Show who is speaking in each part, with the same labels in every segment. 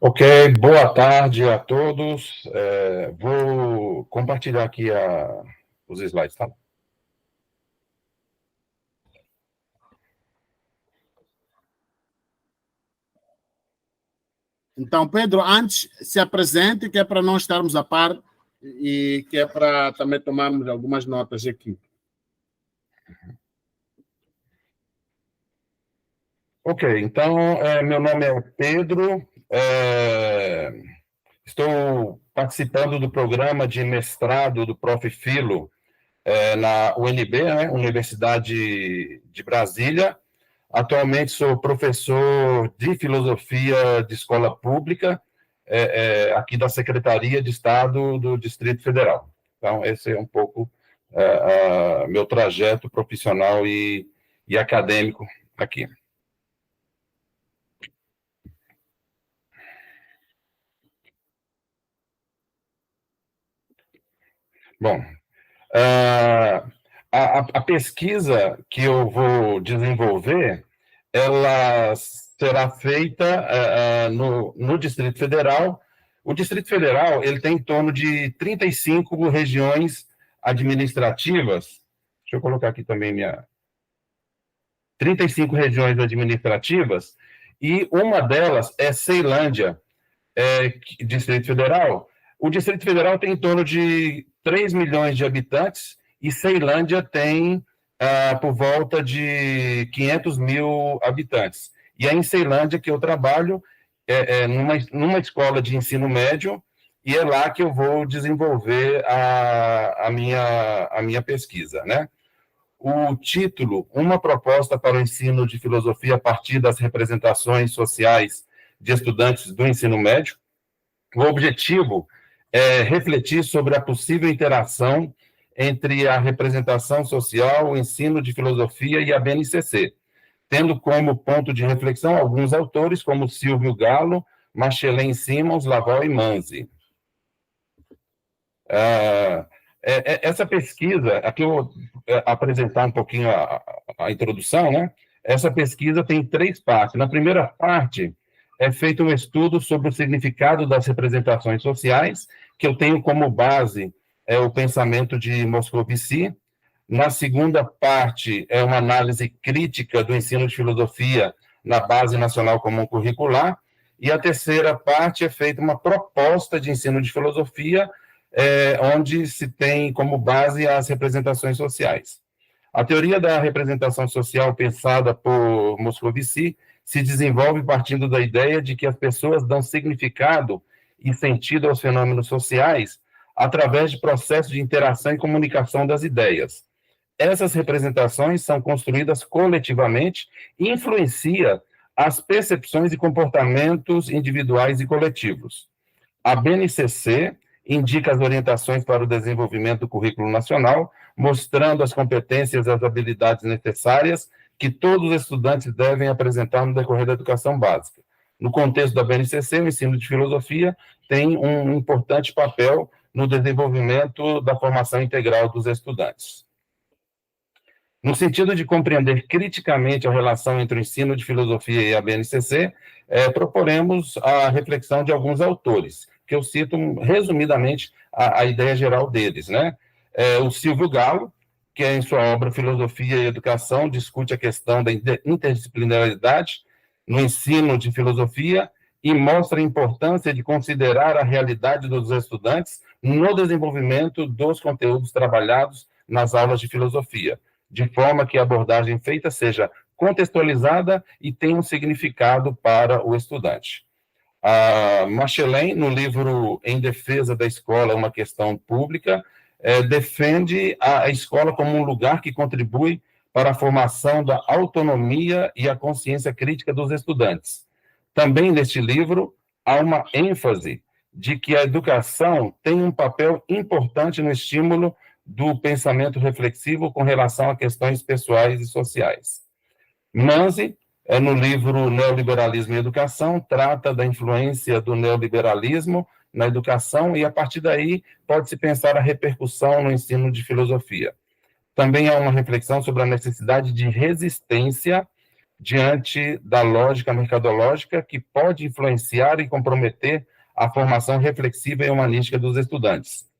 Speaker 1: Ok, boa tarde a todos. Vou compartilhar aqui os slides, tá?
Speaker 2: Então, Pedro, antes se apresente, que é para não estarmos a par e que é para também tomarmos algumas notas aqui.
Speaker 1: Ok, então, meu nome é Pedro, estou participando do programa de mestrado do Prof. Filo na UNB, né, Universidade de Brasília. Atualmente sou professor de filosofia de escola pública, aqui da Secretaria de Estado do Distrito Federal. Então, esse é um pouco meu trajeto profissional e acadêmico aqui. Bom, a pesquisa que eu vou desenvolver, ela será feita no Distrito Federal. O Distrito Federal ele tem em torno de 35 regiões administrativas. Deixa eu colocar aqui também 35 regiões administrativas, e uma delas é Ceilândia, Distrito Federal. O Distrito Federal tem em torno de 3 milhões de habitantes e Ceilândia tem por volta de 500 mil habitantes. E é em Ceilândia que eu trabalho, numa escola de ensino médio, e é lá que eu vou desenvolver a minha pesquisa, né? O título, Uma proposta para o ensino de filosofia a partir das representações sociais de estudantes do ensino médio. O objetivo é refletir sobre a possível interação entre a representação social, o ensino de filosofia e a BNCC, tendo como ponto de reflexão alguns autores como Silvio Galo, Machelin Simons, Laval e Manzi. Essa pesquisa, aqui eu vou apresentar um pouquinho a introdução, né? Essa pesquisa tem 3 partes. Na primeira parte, é feito um estudo sobre o significado das representações sociais, que eu tenho como base o pensamento de Moscovici. Na segunda parte, é uma análise crítica do ensino de filosofia na Base Nacional Comum Curricular. E a terceira parte é feita uma proposta de ensino de filosofia, onde se tem como base as representações sociais. A teoria da representação social pensada por Moscovici se desenvolve partindo da ideia de que as pessoas dão significado e sentido aos fenômenos sociais através de processos de interação e comunicação das ideias. Essas representações são construídas coletivamente e influenciam as percepções e comportamentos individuais e coletivos. A BNCC indica as orientações para o desenvolvimento do currículo nacional, mostrando as competências e as habilidades necessárias que todos os estudantes devem apresentar no decorrer da educação básica. No contexto da BNCC, o ensino de filosofia tem um importante papel no desenvolvimento da formação integral dos estudantes. No sentido de compreender criticamente a relação entre o ensino de filosofia e a BNCC, proporemos a reflexão de alguns autores, que eu cito resumidamente a ideia geral deles, né? O Silvio Galo, que em sua obra Filosofia e Educação discute a questão da interdisciplinaridade no ensino de filosofia e mostra a importância de considerar a realidade dos estudantes no desenvolvimento dos conteúdos trabalhados nas aulas de filosofia, de forma que a abordagem feita seja contextualizada e tenha um significado para o estudante. A Machelin, no livro Em Defesa da Escola, uma questão pública, defende a escola como um lugar que contribui para a formação da autonomia e a consciência crítica dos estudantes. Também neste livro há uma ênfase de que a educação tem um papel importante no estímulo do pensamento reflexivo com relação a questões pessoais e sociais. Manzi, no livro Neoliberalismo e Educação, trata da influência do neoliberalismo na educação e, a partir daí, pode-se pensar a repercussão no ensino de filosofia. Também há uma reflexão sobre a necessidade de resistência diante da lógica mercadológica que pode influenciar e comprometer a formação reflexiva e humanística dos estudantes.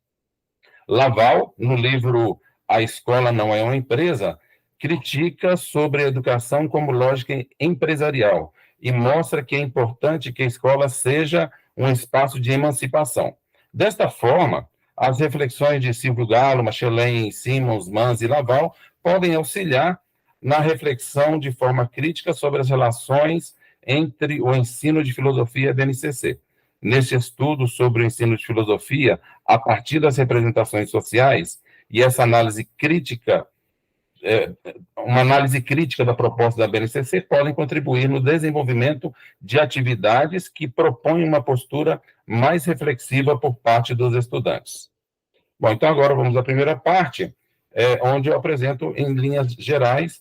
Speaker 1: Laval, no livro A Escola Não é uma Empresa, critica sobre a educação como lógica empresarial e mostra que é importante que a escola seja um espaço de emancipação. Desta forma, as reflexões de Silvio Galo, Machelen, Simons, Mans e Laval podem auxiliar na reflexão de forma crítica sobre as relações entre o ensino de filosofia e a BNCC. Nesse estudo sobre o ensino de filosofia, a partir das representações sociais, e essa análise crítica, uma análise crítica da proposta da BNCC, podem contribuir no desenvolvimento de atividades que propõem uma postura mais reflexiva por parte dos estudantes. Bom, então agora vamos à primeira parte, onde eu apresento, em linhas gerais,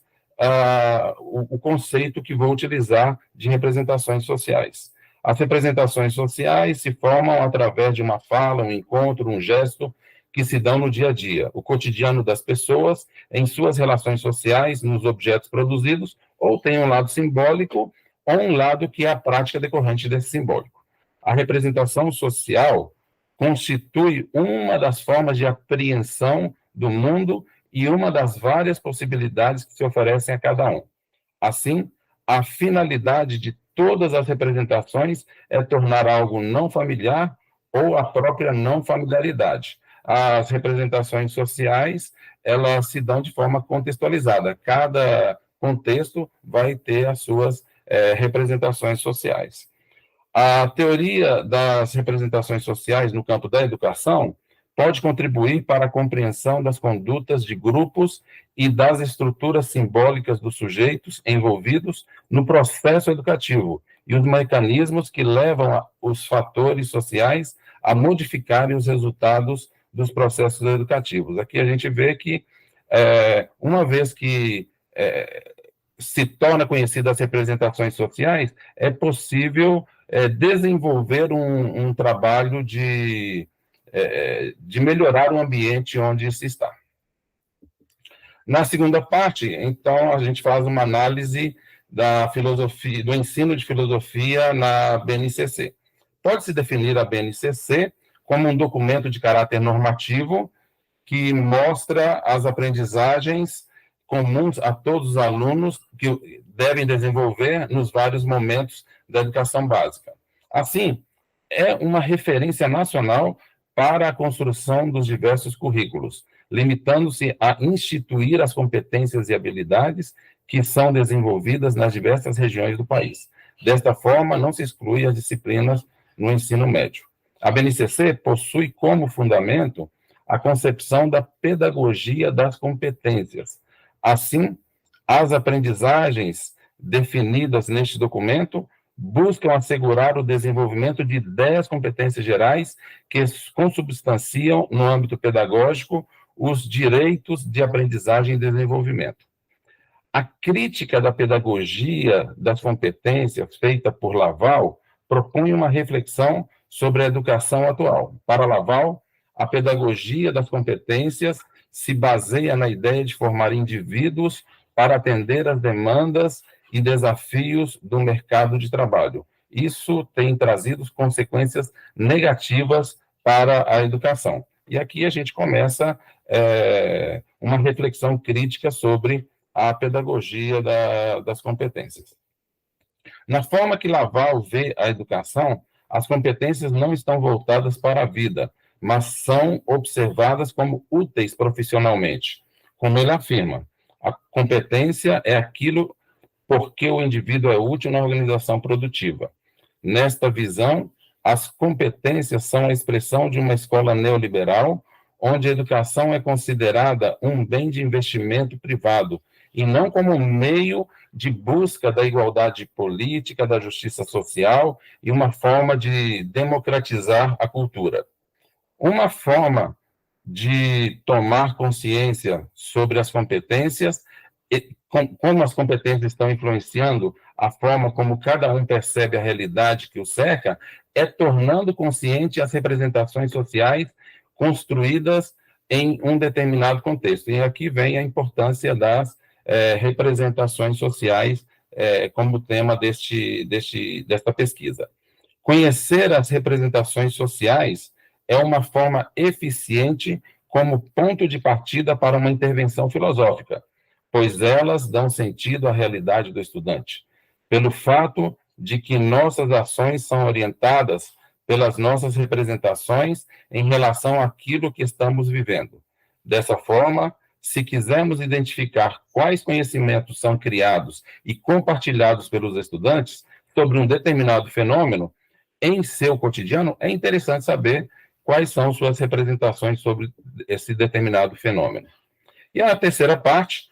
Speaker 1: o conceito que vou utilizar de representações sociais. As representações sociais se formam através de uma fala, um encontro, um gesto, que se dão no dia a dia, o cotidiano das pessoas, em suas relações sociais, nos objetos produzidos, ou tem um lado simbólico, ou um lado que é a prática decorrente desse simbólico. A representação social constitui uma das formas de apreensão do mundo e uma das várias possibilidades que se oferecem a cada um. Assim, a finalidade de todas as representações é tornar algo não familiar ou a própria não familiaridade. As representações sociais, elas se dão de forma contextualizada. Cada contexto vai ter as suas representações sociais. A teoria das representações sociais no campo da educação pode contribuir para a compreensão das condutas de grupos e das estruturas simbólicas dos sujeitos envolvidos no processo educativo e os mecanismos que levam os fatores sociais a modificarem os resultados dos processos educativos. Aqui a gente vê que, uma vez que se torna conhecidas as representações sociais, é possível desenvolver um trabalho de melhorar o ambiente onde se está. Na segunda parte, então, a gente faz uma análise da filosofia, do ensino de filosofia na BNCC. Pode-se definir a BNCC como um documento de caráter normativo que mostra as aprendizagens comuns a todos os alunos que devem desenvolver nos vários momentos da educação básica. Assim, é uma referência nacional para a construção dos diversos currículos, limitando-se a instituir as competências e habilidades que são desenvolvidas nas diversas regiões do país. Desta forma, não se exclui as disciplinas no ensino médio. A BNCC possui como fundamento a concepção da pedagogia das competências. Assim, as aprendizagens definidas neste documento buscam assegurar o desenvolvimento de 10 competências gerais que consubstanciam, no âmbito pedagógico, os direitos de aprendizagem e desenvolvimento. A crítica da pedagogia das competências, feita por Laval, propõe uma reflexão sobre a educação atual. Para Laval, a pedagogia das competências se baseia na ideia de formar indivíduos para atender às demandas e desafios do mercado de trabalho. Isso tem trazido consequências negativas para a educação. E aqui a gente começa uma reflexão crítica sobre a pedagogia das competências. Na forma que Laval vê a educação, as competências não estão voltadas para a vida, mas são observadas como úteis profissionalmente. Como ele afirma, a competência é aquilo porque o indivíduo é útil na organização produtiva. Nesta visão, as competências são a expressão de uma escola neoliberal, onde a educação é considerada um bem de investimento privado, e não como um meio de busca da igualdade política, da justiça social e uma forma de democratizar a cultura. Uma forma de tomar consciência sobre as competências, como as competências estão influenciando a forma como cada um percebe a realidade que o cerca, é tornando consciente as representações sociais construídas em um determinado contexto. E aqui vem a importância das representações sociais como tema desta pesquisa. Conhecer as representações sociais é uma forma eficiente como ponto de partida para uma intervenção filosófica, pois elas dão sentido à realidade do estudante, pelo fato de que nossas ações são orientadas pelas nossas representações em relação àquilo que estamos vivendo. Dessa forma, se quisermos identificar quais conhecimentos são criados e compartilhados pelos estudantes sobre um determinado fenômeno em seu cotidiano, é interessante saber quais são suas representações sobre esse determinado fenômeno. E a terceira parte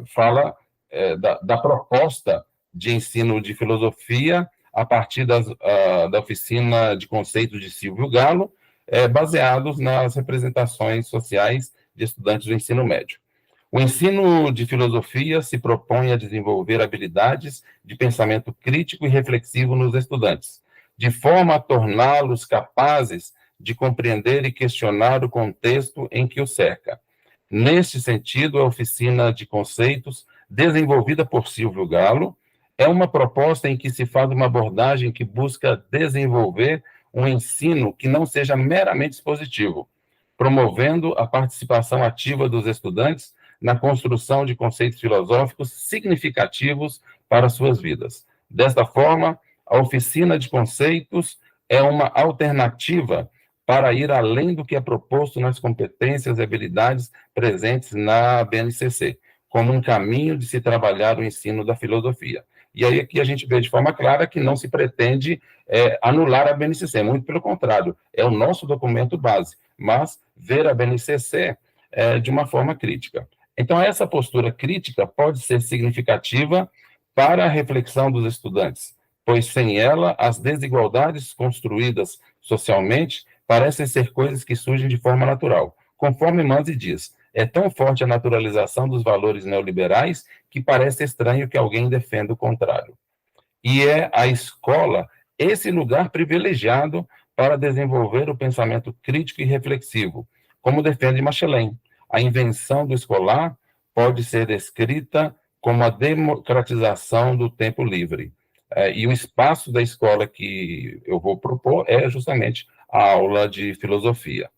Speaker 1: fala da proposta de ensino de filosofia a partir da oficina de conceitos de Silvio Galo, baseados nas representações sociais de estudantes do ensino médio. O ensino de filosofia se propõe a desenvolver habilidades de pensamento crítico e reflexivo nos estudantes, de forma a torná-los capazes de compreender e questionar o contexto em que o cerca. Neste sentido, a oficina de conceitos, desenvolvida por Silvio Galo, é uma proposta em que se faz uma abordagem que busca desenvolver um ensino que não seja meramente expositivo, promovendo a participação ativa dos estudantes na construção de conceitos filosóficos significativos para suas vidas. Desta forma, a oficina de conceitos é uma alternativa para ir além do que é proposto nas competências e habilidades presentes na BNCC, como um caminho de se trabalhar o ensino da filosofia. E aí aqui a gente vê de forma clara que não se pretende anular a BNCC, muito pelo contrário, é o nosso documento base, mas ver a BNCC de uma forma crítica. Então, essa postura crítica pode ser significativa para a reflexão dos estudantes, pois sem ela, as desigualdades construídas socialmente parecem ser coisas que surgem de forma natural. Conforme Manzi diz, é tão forte a naturalização dos valores neoliberais que parece estranho que alguém defenda o contrário. E é a escola esse lugar privilegiado para desenvolver o pensamento crítico e reflexivo, como defende Machelin. A invenção do escolar pode ser descrita como a democratização do tempo livre. E o espaço da escola que eu vou propor é justamente a aula de filosofia.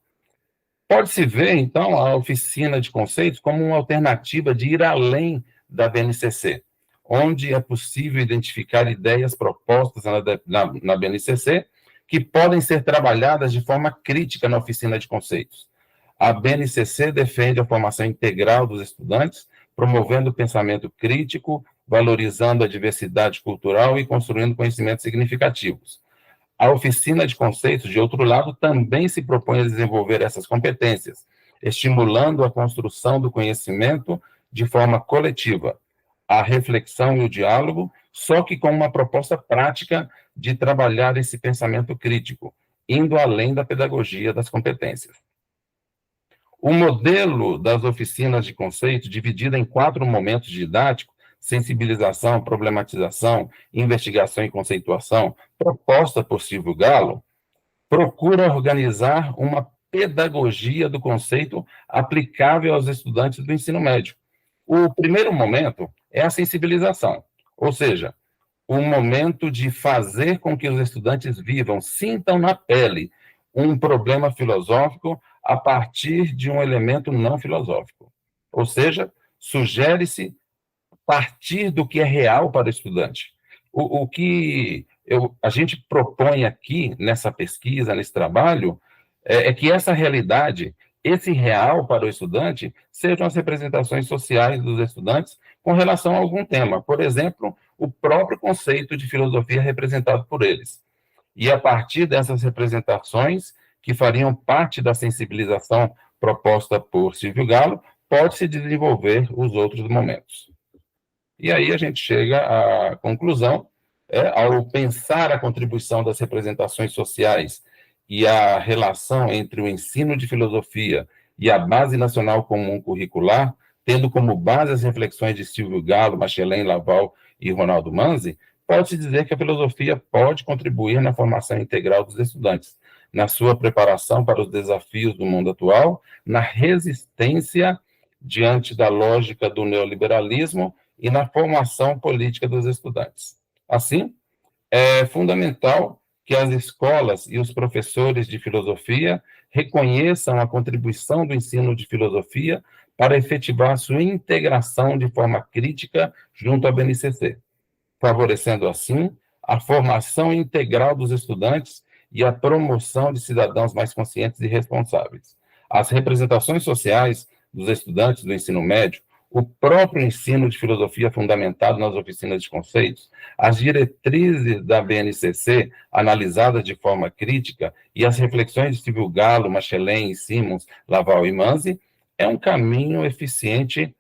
Speaker 1: Pode-se ver, então, a oficina de conceitos como uma alternativa de ir além da BNCC, onde é possível identificar ideias propostas na BNCC que podem ser trabalhadas de forma crítica na oficina de conceitos. A BNCC defende a formação integral dos estudantes, promovendo o pensamento crítico, valorizando a diversidade cultural e construindo conhecimentos significativos. A oficina de conceitos, de outro lado, também se propõe a desenvolver essas competências, estimulando a construção do conhecimento de forma coletiva, a reflexão e o diálogo, só que com uma proposta prática de trabalhar esse pensamento crítico, indo além da pedagogia das competências. O modelo das oficinas de conceito, dividida em 4 momentos didáticos, sensibilização, problematização, investigação e conceituação, proposta por Silvio Galo, procura organizar uma pedagogia do conceito aplicável aos estudantes do ensino médio. O primeiro momento é a sensibilização, ou seja, o momento de fazer com que os estudantes vivam, sintam na pele um problema filosófico a partir de um elemento não filosófico. Ou seja, sugere-se partir do que é real para o estudante. O que a gente propõe aqui nessa pesquisa, nesse trabalho, é que essa realidade, esse real para o estudante, sejam as representações sociais dos estudantes com relação a algum tema. Por exemplo, o próprio conceito de filosofia representado por eles. E a partir dessas representações, que fariam parte da sensibilização proposta por Silvio Galo, pode-se desenvolver os outros momentos. E aí a gente chega à conclusão, ao pensar a contribuição das representações sociais e a relação entre o ensino de filosofia e a Base Nacional Comum Curricular, tendo como base as reflexões de Silvio Galo, Machelin, Laval e Ronaldo Manzi, pode-se dizer que a filosofia pode contribuir na formação integral dos estudantes, na sua preparação para os desafios do mundo atual, na resistência diante da lógica do neoliberalismo e na formação política dos estudantes. Assim, é fundamental que as escolas e os professores de filosofia reconheçam a contribuição do ensino de filosofia para efetivar sua integração de forma crítica junto à BNCC, favorecendo, assim, a formação integral dos estudantes e a promoção de cidadãos mais conscientes e responsáveis. As representações sociais dos estudantes do ensino médio, o próprio ensino de filosofia fundamentado nas oficinas de conceitos, as diretrizes da BNCC analisadas de forma crítica e as reflexões de Silvio Galo, Machelen, Simons, Laval e Manzi, é um caminho eficiente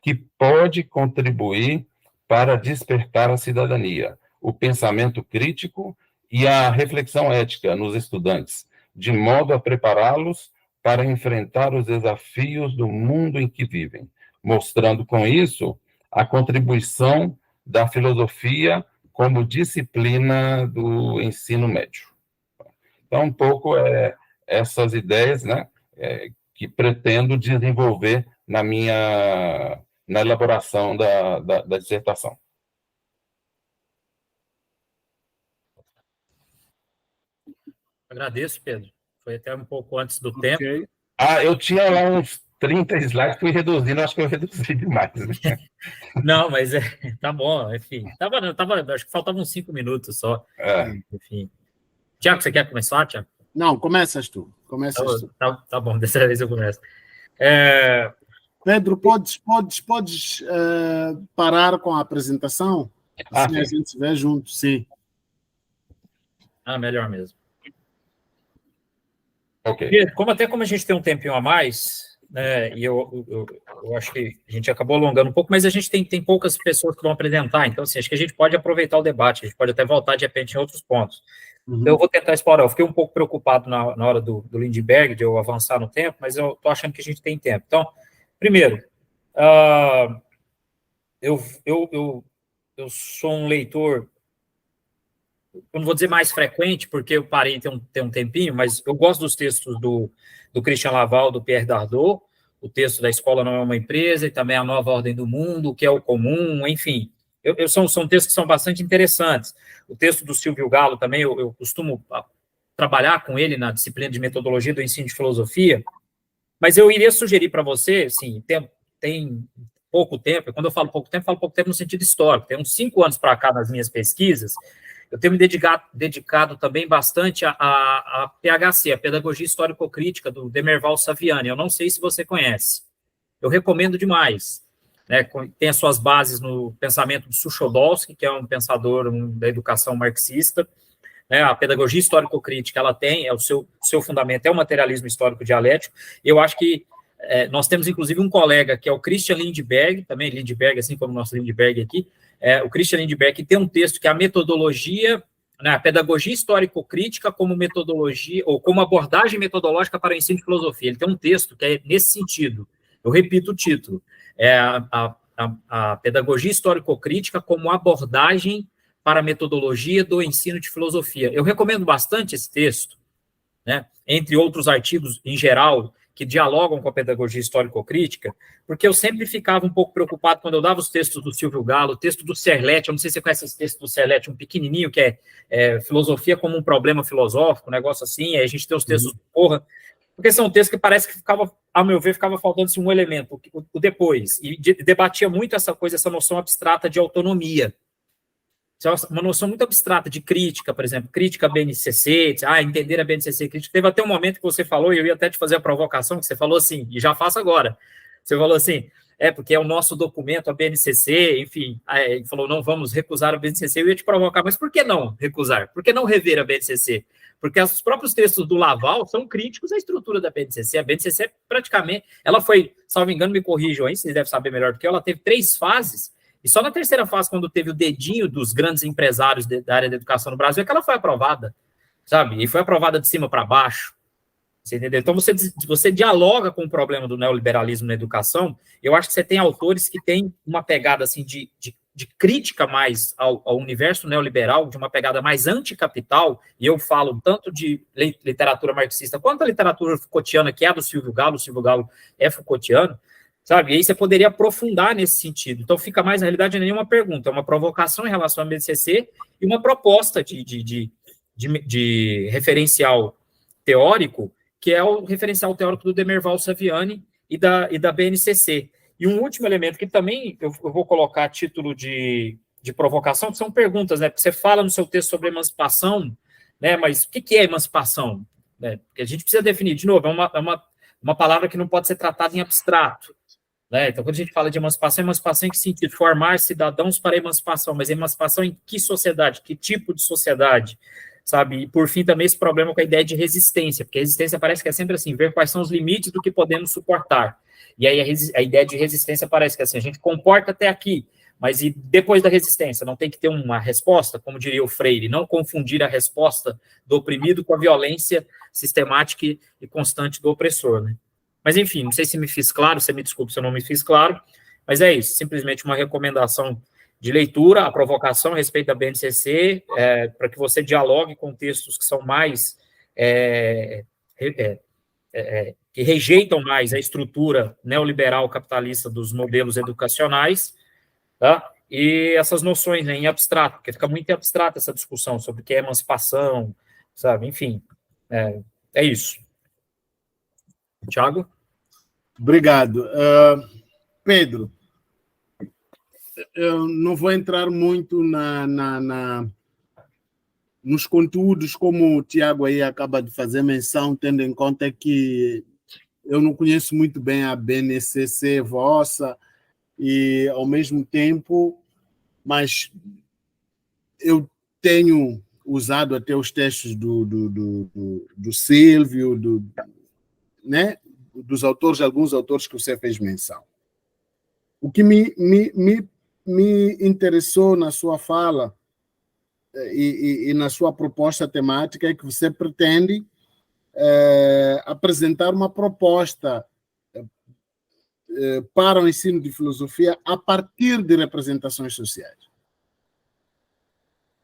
Speaker 1: que pode contribuir para despertar a cidadania, o pensamento crítico e a reflexão ética nos estudantes, de modo a prepará-los para enfrentar os desafios do mundo em que vivem, mostrando com isso a contribuição da filosofia como disciplina do ensino médio. Então, um pouco essas ideias, né, que pretendo desenvolver na elaboração da dissertação.
Speaker 3: Agradeço, Pedro. Foi até um pouco antes do tempo.
Speaker 1: Eu tinha lá uns 30 slides, fui reduzindo, acho que eu reduzi demais.
Speaker 3: Não, mas tá bom, enfim. Acho que faltavam uns 5 minutos só. Enfim. Tiago, você quer começar, Tiago?
Speaker 2: Não, começas tu.
Speaker 3: Tá bom, dessa vez eu começo.
Speaker 2: Pedro, podes parar com a apresentação? Assim a gente se vê junto, sim.
Speaker 3: Melhor mesmo.
Speaker 1: Ok.
Speaker 3: Como a gente tem um tempinho a mais, né, e eu acho que a gente acabou alongando um pouco, mas a gente tem poucas pessoas que vão apresentar, então assim, acho que a gente pode aproveitar o debate, a gente pode até voltar de repente em outros pontos. Então, eu vou tentar explorar. Eu fiquei um pouco preocupado na hora do Lindbergh, de eu avançar no tempo, mas eu estou achando que a gente tem tempo. Então, primeiro, eu sou um leitor, eu não vou dizer mais frequente, porque eu parei tem um tempinho, mas eu gosto dos textos do Christian Laval, do Pierre Dardot, o texto da Escola Não é uma Empresa, e também A Nova Ordem do Mundo, o que é o comum, enfim. São textos que são bastante interessantes. O texto do Silvio Galo também, eu costumo trabalhar com ele na disciplina de metodologia do ensino de filosofia, mas eu iria sugerir para você, assim, tem pouco tempo, quando eu falo pouco tempo no sentido histórico, tem uns 5 anos para cá nas minhas pesquisas, eu tenho me dedicado também bastante a PHC, a Pedagogia Histórico-Crítica, do Demerval Saviani. Eu não sei se você conhece. Eu recomendo demais. Né? Tem as suas bases no pensamento de Suchodolski, que é um pensador da educação marxista. Né? A Pedagogia Histórico-Crítica, ela tem, o seu fundamento é o materialismo histórico dialético. Eu acho que nós temos, inclusive, um colega, que é o Christian Lindbergh, também Lindbergh, assim como o nosso Lindbergh aqui, o Christian Lindbergh, que tem um texto que é a metodologia, né, a pedagogia histórico-crítica como metodologia, ou como abordagem metodológica para o ensino de filosofia. Ele tem um texto que é nesse sentido. Eu repito o título. A pedagogia histórico-crítica como abordagem para a metodologia do ensino de filosofia. Eu recomendo bastante esse texto, né, entre outros artigos em geral, que dialogam com a pedagogia histórico-crítica, porque eu sempre ficava um pouco preocupado quando eu dava os textos do Silvio Galo, o texto do Serletti, eu não sei se você conhece esse texto do Serletti, um pequenininho, que é Filosofia como um Problema Filosófico, um negócio assim, aí a gente tem os textos porque são textos que parece que ficava, ao meu ver, ficava faltando-se um elemento, o depois, e debatia muito essa noção abstrata de autonomia. Uma noção muito abstrata de crítica, por exemplo, crítica à BNCC, entender a BNCC crítica. Teve até um momento que você falou, e eu ia até te fazer a provocação, que você falou assim, e já faço agora. Você falou assim, porque é o nosso documento, a BNCC, enfim, ele falou, não vamos recusar a BNCC. Eu ia te provocar, mas por que não recusar? Por que não rever a BNCC? Porque os próprios textos do Laval são críticos à estrutura da BNCC. A BNCC, praticamente, ela foi, salvo engano, me corrijam aí, vocês devem saber melhor do que eu, ela teve 3 fases, e só na terceira fase, quando teve o dedinho dos grandes empresários da área da educação no Brasil, é que ela foi aprovada, sabe? E foi aprovada de cima para baixo. Você entendeu? Então, você dialoga com o problema do neoliberalismo na educação. Eu acho que você tem autores que têm uma pegada assim, de crítica mais ao universo neoliberal, de uma pegada mais anticapital, e eu falo tanto de literatura marxista quanto a literatura Foucaultiana, que é a do Silvio Galo. O Silvio Galo é Foucaultiano. sabe? E aí você poderia aprofundar nesse sentido. Então, fica mais, na realidade, não é nenhuma pergunta, é uma provocação em relação ao BNCC e uma proposta de referencial teórico, que é o referencial teórico do Demerval Saviani e da BNCC. E um último elemento que também eu vou colocar a título de provocação, que são perguntas, né? Porque você fala no seu texto sobre emancipação, né? Mas o que é emancipação? Né? Porque a gente precisa definir, de novo, é uma palavra que não pode ser tratada em abstrato. Né? Então, quando a gente fala de emancipação em que sentido? Formar cidadãos para a emancipação, mas emancipação em que sociedade? Que tipo de sociedade? Sabe? E, por fim, também esse problema com a ideia de resistência, porque a resistência parece que é sempre assim, ver quais são os limites do que podemos suportar. E aí a ideia de resistência parece que é assim, a gente comporta até aqui, mas e depois da resistência? Não tem que ter uma resposta, como diria o Freire, não confundir a resposta do oprimido com a violência sistemática e constante do opressor, né? Mas, enfim, não sei se me fiz claro, você me desculpe se eu não me fiz claro, mas é isso, simplesmente uma recomendação de leitura, a provocação a respeito da BNCC, para que você dialogue com textos que são mais, que rejeitam mais a estrutura neoliberal capitalista dos modelos educacionais, tá? E essas noções, né, em abstrato, porque fica muito abstrata essa discussão sobre o que é emancipação, sabe? Enfim, é isso. Tiago?
Speaker 2: Obrigado. Pedro, eu não vou entrar muito nos conteúdos, como o Tiago aí acaba de fazer menção, tendo em conta que eu não conheço muito bem a BNCC vossa e, ao mesmo tempo, mas eu tenho usado até os textos do Silvio, né? Dos autores, alguns autores que você fez menção. O que me interessou na sua fala e na sua proposta temática é que você pretende apresentar uma proposta para o ensino de filosofia a partir de representações sociais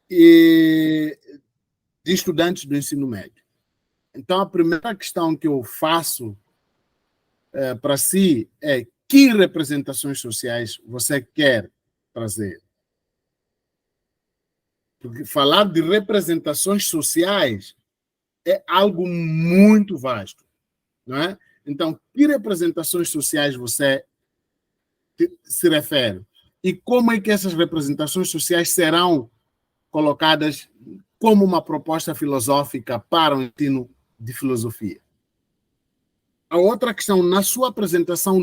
Speaker 2: e de estudantes do ensino médio. Então, a primeira questão que eu faço para si é: que representações sociais você quer trazer? Porque falar de representações sociais é algo muito vasto, não é? Então, que representações sociais você se refere? E como é que essas representações sociais serão colocadas como uma proposta filosófica para o ensino de filosofia? A outra questão, na sua apresentação,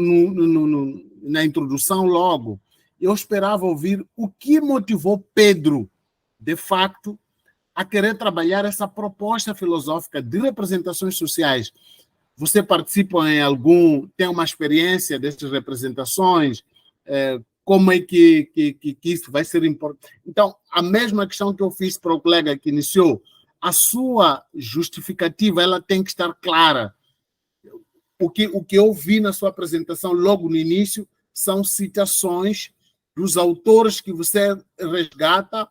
Speaker 2: na introdução logo, eu esperava ouvir o que motivou Pedro, de facto, a querer trabalhar essa proposta filosófica de representações sociais. Você participa em algum, tem uma experiência dessas representações? Como é que isso vai ser importante? Então, a mesma questão que eu fiz para o colega que iniciou, a sua justificativa ela tem que estar clara. O que eu vi na sua apresentação logo no início são citações dos autores que você resgata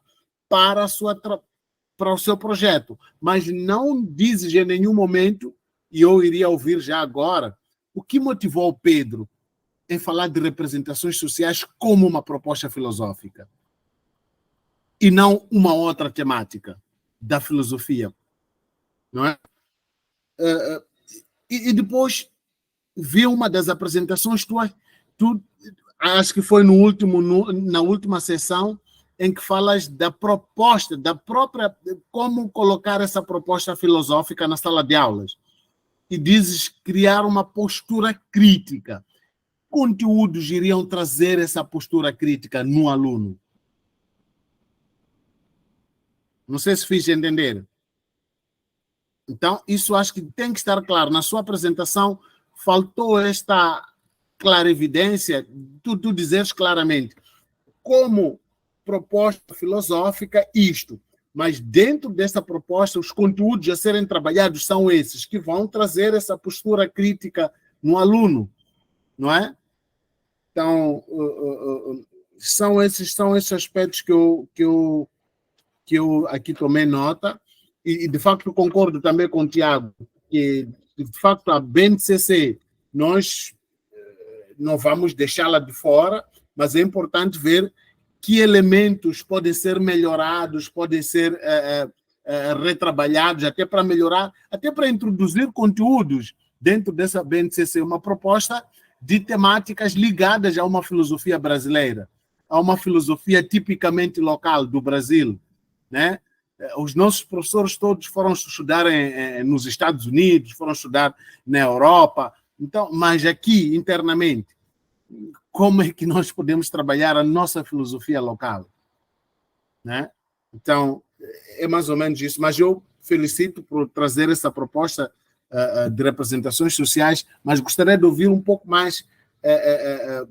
Speaker 2: para o seu projeto, mas não dizes em nenhum momento, e eu iria ouvir já agora, o que motivou o Pedro em falar de representações sociais como uma proposta filosófica e não uma outra temática da filosofia, não é? E depois vi uma das apresentações tuas, acho que foi na última sessão, em que falas da proposta, da própria, como colocar essa proposta filosófica na sala de aulas. E dizes criar uma postura crítica. Conteúdos iriam trazer essa postura crítica no aluno? Não sei se fiz entender. Então, isso acho que tem que estar claro. Na sua apresentação, faltou esta clarividência, tu dizeres claramente como proposta filosófica isto, mas dentro dessa proposta os conteúdos a serem trabalhados são esses, que vão trazer essa postura crítica no aluno, não é? Então, são esses aspectos que eu aqui tomei nota, e de facto concordo também com o Tiago, que de facto a BNCC, nós não vamos deixá-la de fora, mas é importante ver que elementos podem ser melhorados, podem ser retrabalhados, até para melhorar, até para introduzir conteúdos dentro dessa BNCC, uma proposta de temáticas ligadas a uma filosofia brasileira, a uma filosofia tipicamente local do Brasil, né? Os nossos professores todos foram estudar nos Estados Unidos, foram estudar na Europa, então, mas aqui, internamente, como é que nós podemos trabalhar a nossa filosofia local? Né? Então, é mais ou menos isso. Mas eu felicito por trazer essa proposta de representações sociais, mas gostaria de ouvir um pouco mais,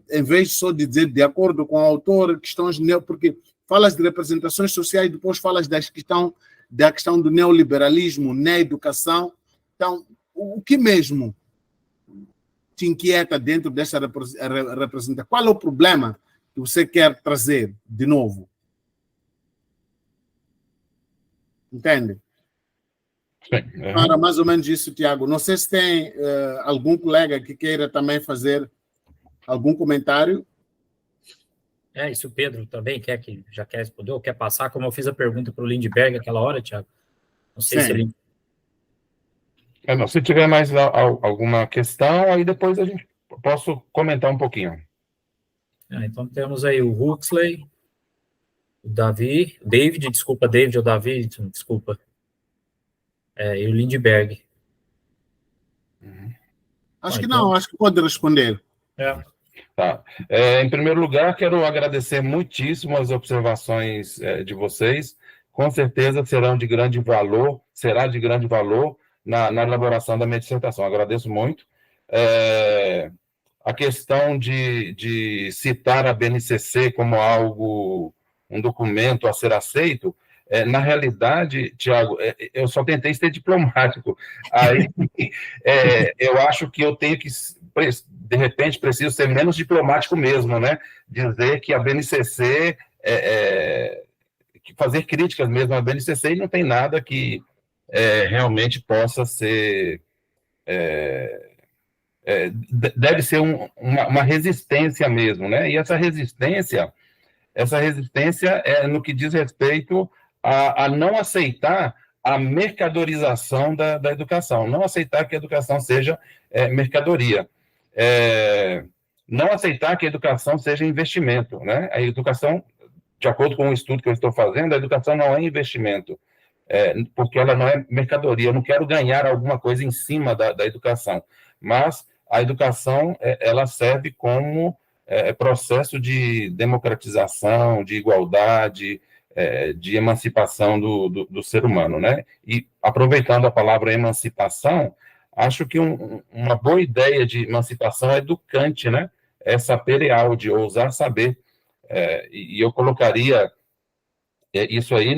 Speaker 2: em vez só de dizer de acordo com o autor, questões, porque falas de representações sociais e depois falas da questão do neoliberalismo na educação. Então, o que mesmo te inquieta dentro dessa representação? Qual é o problema que você quer trazer de novo? Entende?
Speaker 1: Sim.
Speaker 2: Para mais ou menos isso, Tiago. Não sei se tem algum colega que queira também fazer algum comentário.
Speaker 3: Isso o Pedro também já quer responder, ou quer passar, como eu fiz a pergunta para o Lindbergh aquela hora, Tiago. Não sei se ele...
Speaker 1: Não, se tiver mais alguma questão, aí depois posso comentar um pouquinho.
Speaker 3: Então temos aí o Huxley, o David ou Davi, desculpa. E o Lindbergh.
Speaker 2: Acho que não, acho que pode responder.
Speaker 1: Tá. Em primeiro lugar, quero agradecer muitíssimo as observações de vocês. Com certeza será de grande valor na elaboração da minha dissertação. Agradeço muito. A questão de citar a BNCC como um documento a ser aceito, na realidade, Tiago, eu só tentei ser diplomático. Aí, eu acho que eu tenho que, de repente, preciso ser menos diplomático mesmo, né? Dizer que a BNCC, fazer críticas mesmo à BNCC, e não tem nada que realmente possa ser... deve ser uma resistência mesmo, né? E essa resistência é no que diz respeito a não aceitar a mercadorização da educação, não aceitar que a educação seja mercadoria, não aceitar que a educação seja investimento, né? A educação, de acordo com o estudo que eu estou fazendo, a educação não é investimento, porque ela não é mercadoria. Eu não quero ganhar alguma coisa em cima da educação, mas a educação ela serve como processo de democratização, de igualdade, de emancipação do ser humano, né? E, aproveitando a palavra emancipação, acho que uma boa ideia de emancipação é do Kant, né? É saber e aude, ousar saber. E eu colocaria isso aí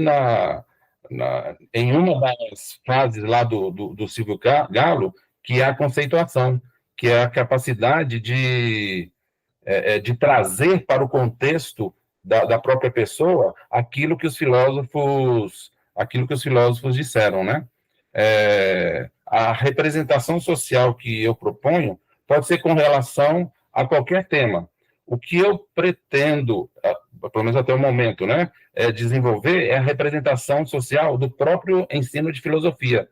Speaker 1: em uma das fases lá do Silvio Galo, que é a conceituação, que é a capacidade de trazer para o contexto da própria pessoa aquilo que os filósofos disseram, né? A representação social que eu proponho pode ser com relação a qualquer tema. O que eu pretendo, pelo menos até o momento, né, desenvolver é a representação social do próprio ensino de filosofia.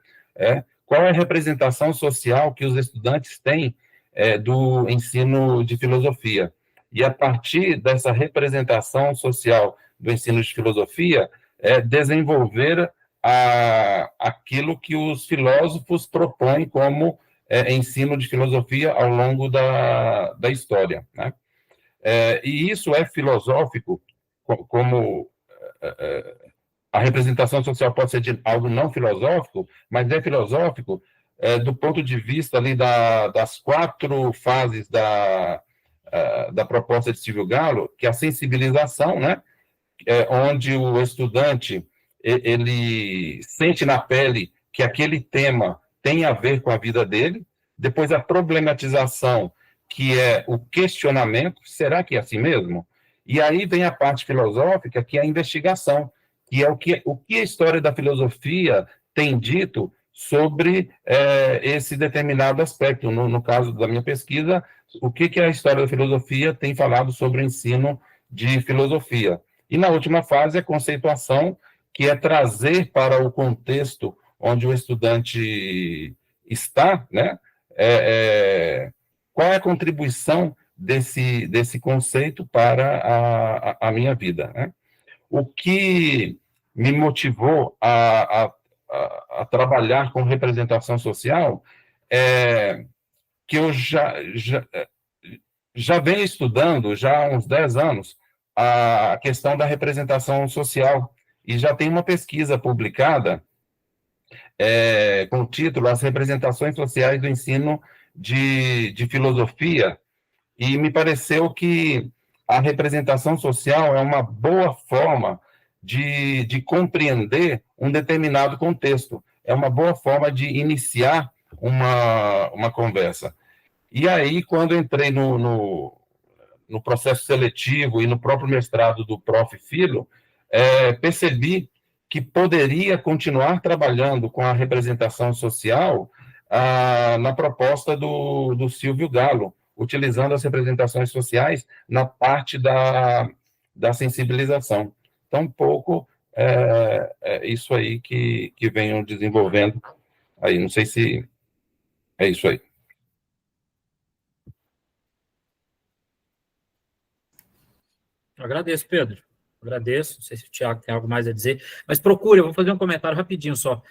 Speaker 1: Qual é a representação social que os estudantes têm do ensino de filosofia? E, a partir dessa representação social do ensino de filosofia, desenvolver aquilo que os filósofos propõem como ensino de filosofia ao longo da história, né? E isso é filosófico, como a representação social pode ser de algo não filosófico, mas é filosófico do ponto de vista ali das 4 fases da proposta de Silvio Galo, que é a sensibilização, né? Onde o estudante ele sente na pele que aquele tema tem a ver com a vida dele. Depois, a problematização, que é o questionamento: será que é assim mesmo? E aí vem a parte filosófica, que é a investigação, que é o que a história da filosofia tem dito sobre esse determinado aspecto. No caso da minha pesquisa, o que a história da filosofia tem falado sobre o ensino de filosofia. E na última fase, a conceituação, que é trazer para o contexto onde o estudante está, né, qual é a contribuição desse conceito para a minha vida, né? O que me motivou a trabalhar com representação social é que eu já venho estudando, já há uns 10 anos, a questão da representação social, e já tem uma pesquisa publicada com o título As Representações Sociais do Ensino de Filosofia, e me pareceu que a representação social é uma boa forma de compreender um determinado contexto, é uma boa forma de iniciar uma conversa. E aí, quando eu entrei no processo seletivo e no próprio mestrado do Prof. Filo, percebi que poderia continuar trabalhando com a representação social na proposta do Silvio Galo, utilizando as representações sociais na parte da sensibilização. Então, um pouco isso aí que venham desenvolvendo aí. Não sei se é isso aí.
Speaker 3: Eu agradeço, Pedro. Agradeço. Não sei se o Tiago tem algo mais a dizer, mas procure, eu vou fazer um comentário rapidinho só.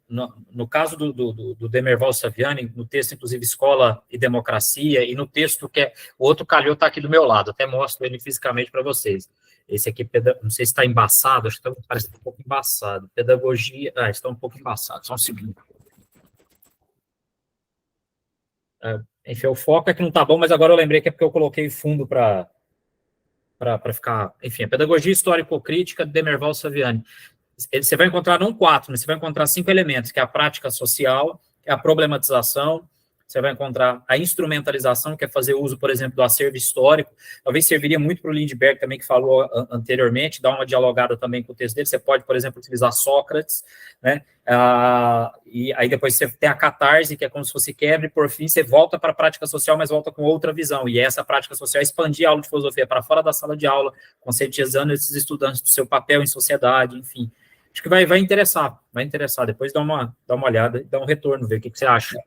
Speaker 3: No caso do Demerval Saviani, no texto, inclusive, Escola e Democracia, e no texto que o outro calhou está aqui do meu lado, até mostro ele fisicamente para vocês. Esse aqui, não sei se está embaçado, acho que parece um pouco embaçado. Pedagogia, está um pouco embaçado, só um segundo. Enfim, o foco é que não está bom, mas agora eu lembrei que é porque eu coloquei fundo para ficar... Enfim, a Pedagogia Histórico-Crítica de Demerval Saviani. Você vai encontrar não 4, mas você vai encontrar 5 elementos, que é a prática social, que é a problematização, você vai encontrar a instrumentalização, que é fazer uso, por exemplo, do acervo histórico. Talvez serviria muito para o Lindbergh também, que falou anteriormente, dar uma dialogada também com o texto dele. Você pode, por exemplo, utilizar Sócrates, né? E aí depois você tem a catarse, que é como se fosse quebra, e por fim você volta para a prática social, mas volta com outra visão. E essa prática social é expandir a aula de filosofia para fora da sala de aula, conscientizando esses estudantes do seu papel em sociedade, enfim. Acho que vai interessar, depois dá uma olhada e dá um retorno, ver o que você acha.